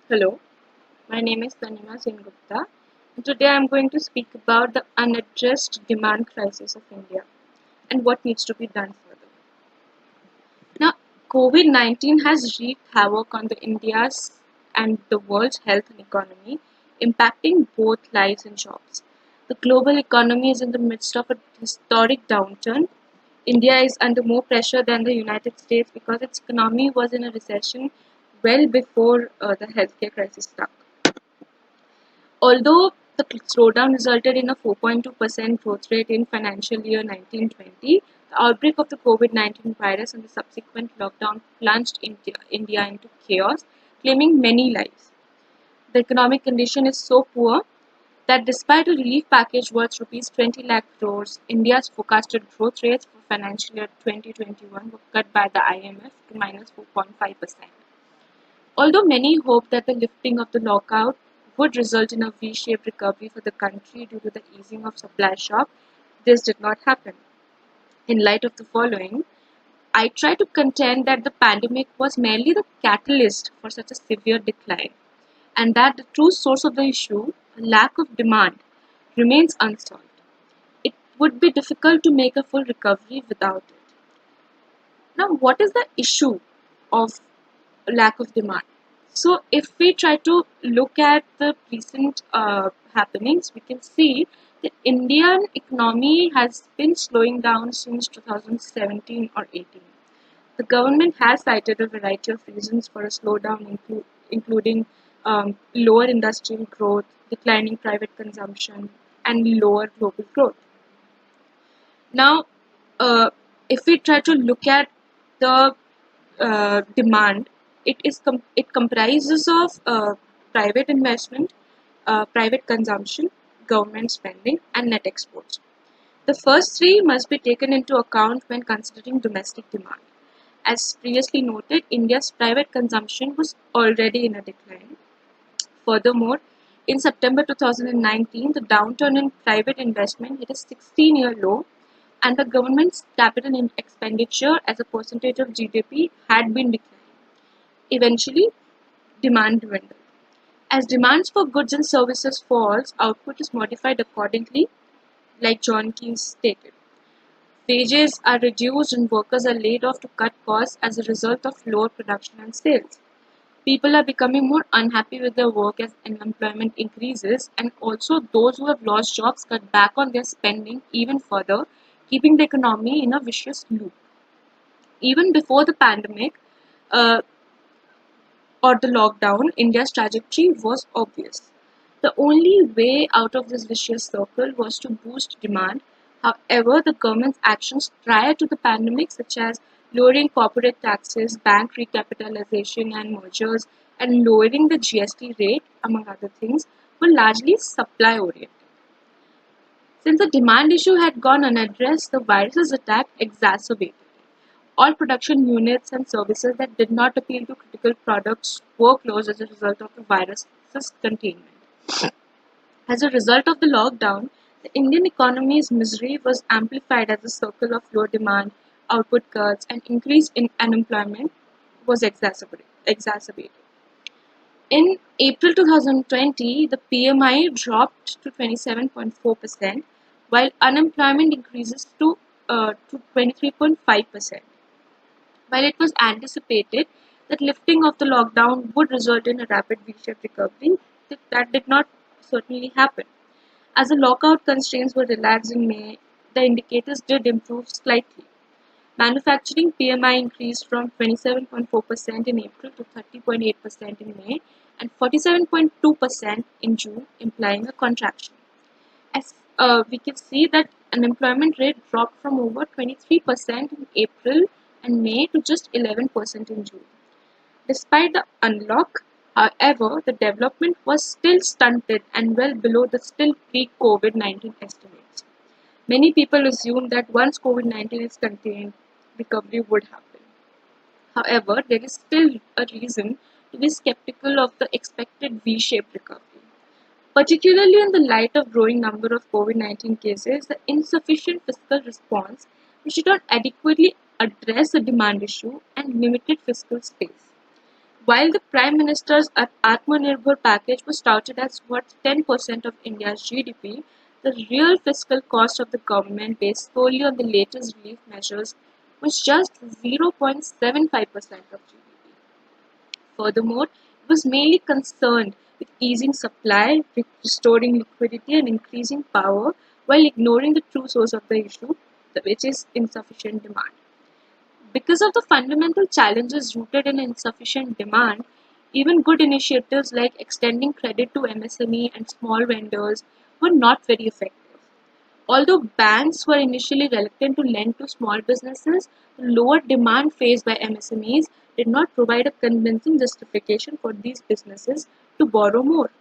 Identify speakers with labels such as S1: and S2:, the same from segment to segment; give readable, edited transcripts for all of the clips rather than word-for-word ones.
S1: Hello, my name is Tanima Sengupta, and today I am going to speak about the unaddressed demand crisis of India and what needs to be done further. Now, COVID 19 has wreaked havoc on the India's and the world's health and economy, impacting both lives and jobs. The global economy is in the midst of a historic downturn. India is under more pressure than the United States because its economy was in a recession well before the healthcare crisis struck. Although the slowdown resulted in a 4.2% growth rate in financial year 1920, the outbreak of the COVID-19 virus and the subsequent lockdown plunged India into chaos, claiming many lives. The economic condition is so poor that despite a relief package worth rupees 20 lakh crores, India's forecasted growth rates for financial year 2021 were cut by the IMF to minus 4.5%. Although many hoped that the lifting of the lockout would result in a V-shaped recovery for the country due to the easing of supply shock, this did not happen. In light of the following, I try to contend that the pandemic was merely the catalyst for such a severe decline, and that the true source of the issue, a lack of demand, remains unsolved. It would be difficult to make a full recovery without it. Now, what is the issue of lack of demand? So, if we try to look at the recent happenings, we can see the Indian economy has been slowing down since 2017 or 18. The government has cited a variety of reasons for a slowdown, including lower industrial growth, declining private consumption, and lower global growth. Now, if we try to look at the demand, it comprises of private investment, private consumption, government spending, and net exports. The first three must be taken into account when considering domestic demand. As previously noted, India's private consumption was already in a decline. Furthermore, in September 2019, the downturn in private investment hit a 16-year low, and the government's capital expenditure as a percentage of GDP had been declining. Eventually, demand dwindled. As demands for goods and services falls, output is modified accordingly, like John Keynes stated. Wages are reduced and workers are laid off to cut costs as a result of lower production and sales. People are becoming more unhappy with their work as unemployment increases, and also those who have lost jobs cut back on their spending even further, keeping the economy in a vicious loop. Even before the pandemic, uh, or the lockdown, India's trajectory was obvious. The only way out of this vicious circle was to boost demand. However, the government's actions prior to the pandemic, such as lowering corporate taxes, bank recapitalization and mergers, and lowering the GST rate, among other things, were largely supply oriented. Since the demand issue had gone unaddressed, the virus's attack exacerbated it. All production units and services that did not appeal to critical products were closed as a result of the virus's containment. As a result of the lockdown, the Indian economy's misery was amplified as the circle of low demand, output cuts, and increase in unemployment was exacerbated. In April 2020, the PMI dropped to 27.4%, while unemployment increases to 23.5%. While it was anticipated that lifting of the lockdown would result in a rapid V-shaped recovery, that did not certainly happen. As the lockout constraints were relaxed in May, the indicators did improve slightly. Manufacturing PMI increased from 27.4% in April to 30.8% in May and 47.2% in June, implying a contraction. As we can see that unemployment rate dropped from over 23% in April and May to just 11% in June. Despite the unlock, however, the development was still stunted and well below the still pre-COVID 19 estimates. Many people assumed that once COVID 19 is contained, recovery would happen. However, there is still a reason to be skeptical of the expected V-shaped recovery. Particularly in the light of growing number of COVID-19 cases, the insufficient fiscal response which did not adequately address the demand issue and limited fiscal space. While the Prime Minister's Atmanirbhar package was touted as worth 10% of India's GDP, the real fiscal cost of the government, based solely on the latest relief measures, was just 0.75% of GDP. Furthermore, it was mainly concerned with easing supply, restoring liquidity, and increasing power, while ignoring the true source of the issue, which is insufficient demand. Because of the fundamental challenges rooted in insufficient demand, even good initiatives like extending credit to MSME and small vendors were not very effective. Although banks were initially reluctant to lend to small businesses, the lower demand faced by MSMEs did not provide a convincing justification for these businesses to borrow more.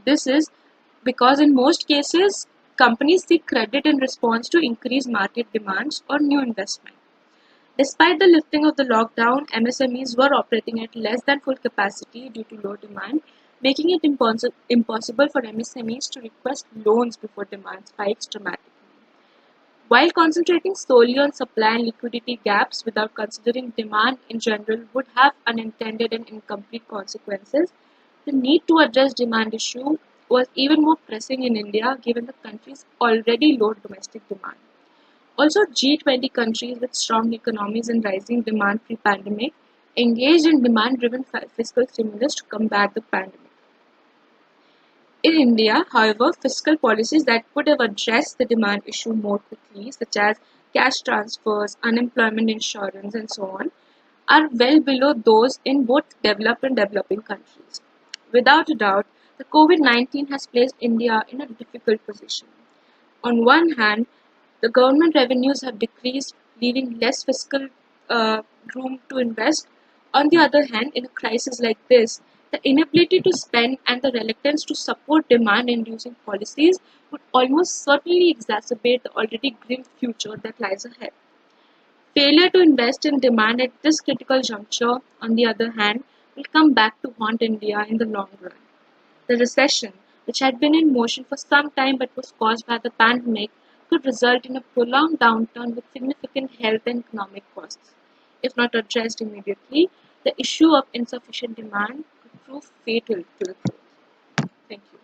S1: This is because in most cases, companies seek credit in response to increased market demands or new investment. Despite the lifting of the lockdown, MSMEs were operating at less than full capacity due to low demand, making it impossible for MSMEs to request loans before demand spikes dramatically. While concentrating solely on supply and liquidity gaps without considering demand in general would have unintended and incomplete consequences, the need to address demand issue was even more pressing in India given the country's already low domestic demand. Also, G20 countries with strong economies and rising demand pre-pandemic engaged in demand-driven fiscal stimulus to combat the pandemic. In India, however, fiscal policies that could have addressed the demand issue more quickly, such as cash transfers, unemployment insurance, and so on, are well below those in both developed and developing countries. Without a doubt, the COVID-19 has placed India in a difficult position. On one hand, the government revenues have decreased, leaving less fiscal uh, room to invest. On the other hand, in a crisis like this, the inability to spend and the reluctance to support demand inducing policies would almost certainly exacerbate the already grim future that lies ahead. Failure to invest in demand at this critical juncture, on the other hand, will come back to haunt India in the long run. The recession, which had been in motion for some time but was caused by the pandemic, could result in a prolonged downturn with significant health and economic costs. If not addressed immediately, the issue of insufficient demand could prove fatal to the growth. Thank you.